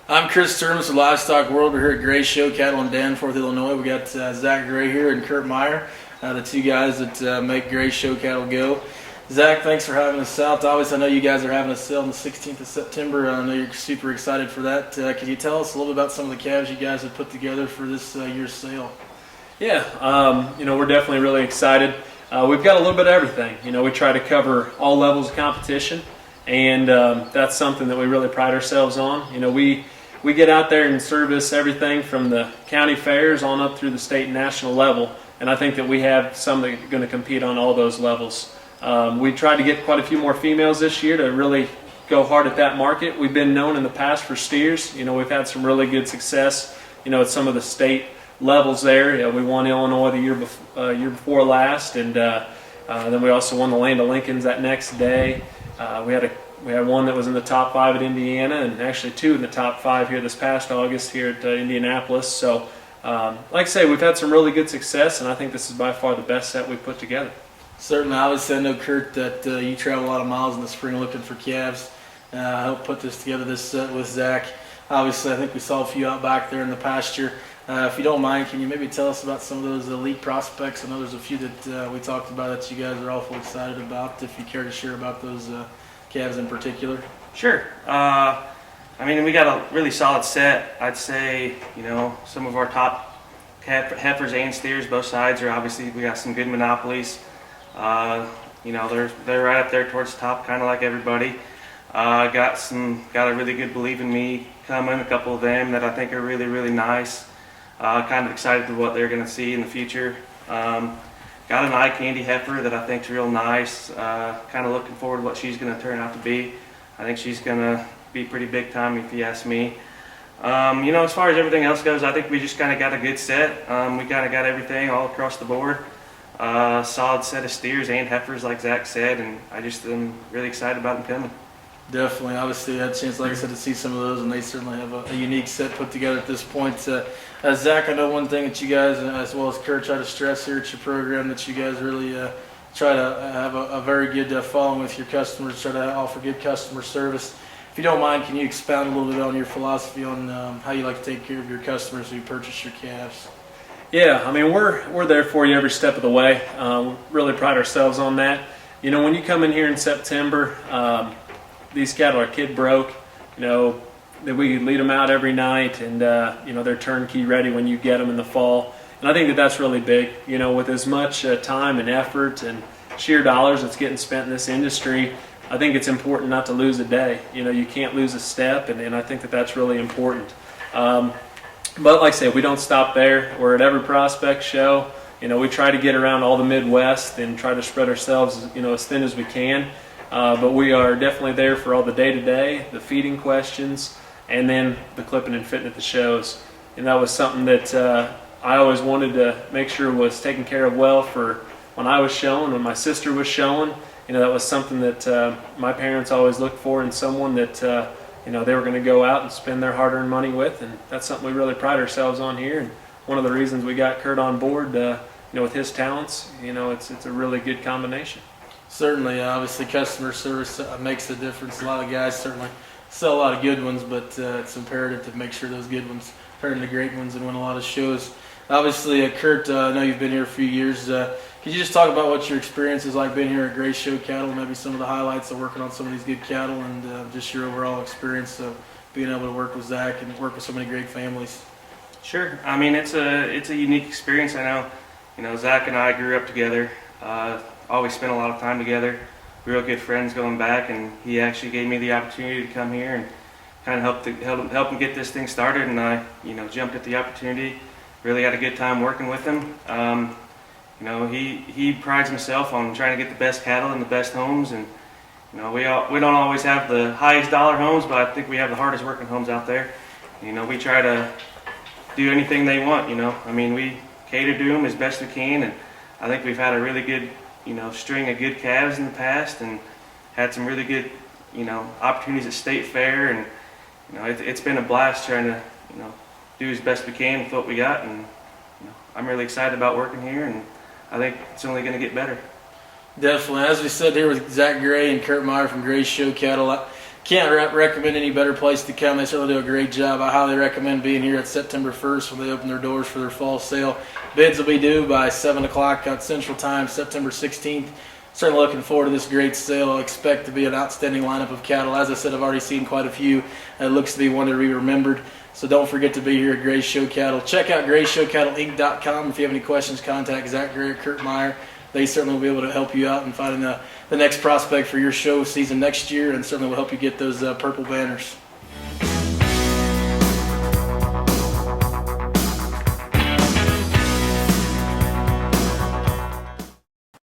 I'm Chris Termes of Livestock World. We're here at Gray Show Cattle in Danforth, Illinois. We got Zach Gray here and Kurt Meyer, the two guys that make Gray Show Cattle go. Zach, thanks for having us out. Obviously, I know you guys are having a sale on the 16th of September. I know you're super excited for that. Could you tell us a little bit about some of the calves you guys have put together for this year's sale? Yeah, we're definitely really excited. We've got a little bit of everything. We try to cover all levels of competition, and that's something that we really pride ourselves on. We get out there and service everything from the county fairs on up through the state and national level, and I think that we have some that are going to compete on all those levels. We tried to get quite a few more females this year to really go hard at that market. We've been known in the past for steers. We've had some really good success, at some of the state levels there. We won Illinois the year before last, and then we also won the Land of Lincolns that next day. We had one that was in the top 5 at Indiana, and actually 2 in the top 5 here this past August here at Indianapolis. So, like I say, we've had some really good success, and I think this is by far the best set we've put together. Certainly. Obviously, I know, Kurt, that you travel a lot of miles in the spring looking for calves. I helped put this together, this set with Zach. Obviously, I think we saw a few out back there in the pasture. If you don't mind, can you maybe tell us about some of those elite prospects? I know there's a few that we talked about that you guys are awful excited about. If you care to share about those calves in particular. Sure. We got a really solid set. I'd say, some of our top heifers and steers, both sides are obviously, we got some good monopolies. They're right up there towards the top, kind of like everybody. Got a really good Believe in Me coming, a couple of them that I think are really, really nice. Kind of excited for what they're going to see in the future. Got an eye candy heifer that I think's real nice. Kind of looking forward to what she's going to turn out to be. I think she's going to be pretty big time if you ask me. As far as everything else goes, I think we just kind of got a good set. We kind of got everything all across the board. Solid set of steers and heifers, like Zach said, and I just am really excited about them coming. Definitely. Obviously, I had a chance, like I said, to see some of those, and they certainly have a unique set put together at this point. Zach, I know one thing that you guys, as well as Kurt, try to stress here at your program, that you guys really try to have a very good following with your customers, try to offer good customer service. If you don't mind, can you expound a little bit on your philosophy on how you like to take care of your customers who purchase your calves? Yeah, we're there for you every step of the way. We really pride ourselves on that. When you come in here in September, these cattle are kid broke. That we lead them out every night, and they're turnkey ready when you get them in the fall. And I think that that's really big. With as much time and effort and sheer dollars that's getting spent in this industry, I think it's important not to lose a day. You can't lose a step, and I think that that's really important. But like I say, we don't stop there. We're at every prospect show. We try to get around all the Midwest and try to spread ourselves, as thin as we can. But we are definitely there for all the day-to-day, the feeding questions, and then the clipping and fitting at the shows. And that was something that I always wanted to make sure was taken care of well for when I was showing, when my sister was showing. That was something that my parents always looked for in someone that they were going to go out and spend their hard-earned money with, and that's something we really pride ourselves on here. And one of the reasons we got Kurt on board, with his talents, it's a really good combination. Certainly, obviously, customer service makes a difference. A lot of guys certainly sell a lot of good ones, but it's imperative to make sure those good ones turn into great ones and win a lot of shows. Obviously, Kurt, I know you've been here a few years. Could you just talk about what your experience is like being here at Gray Show Cattle, maybe some of the highlights of working on some of these good cattle, and just your overall experience of being able to work with Zach and work with so many great families? Sure. It's a unique experience. I know, Zach and I grew up together. Always spent a lot of time together. Real good friends going back, and he actually gave me the opportunity to come here and kind of help him get this thing started. And I, jumped at the opportunity. Really had a good time working with him. He prides himself on trying to get the best cattle in the best homes, and we don't always have the highest dollar homes, but I think we have the hardest working homes out there. We try to do anything they want. We cater to them as best we can, and I think we've had a really good string of good calves in the past, and had some really good opportunities at State Fair, and it's been a blast trying to do as best we can with what we got, and I'm really excited about working here, and I think it's only going to get better. Definitely. As we said here with Zach Gray and Kurt Meyer from Gray Show Cattle, can't recommend any better place to come. They certainly do a great job. I highly recommend being here at September 1st when they open their doors for their fall sale. Bids will be due by 7 o'clock at Central Time, September 16th. Certainly looking forward to this great sale. I expect to be an outstanding lineup of cattle. As I said, I've already seen quite a few. It looks to be one to be remembered. So don't forget to be here at Gray's Show Cattle. Check out GrayShowCattleInc.com. If you have any questions, contact Zach Gray or Kurt Meyer. They certainly will be able to help you out in finding the next prospect for your show season next year, and certainly will help you get those purple banners.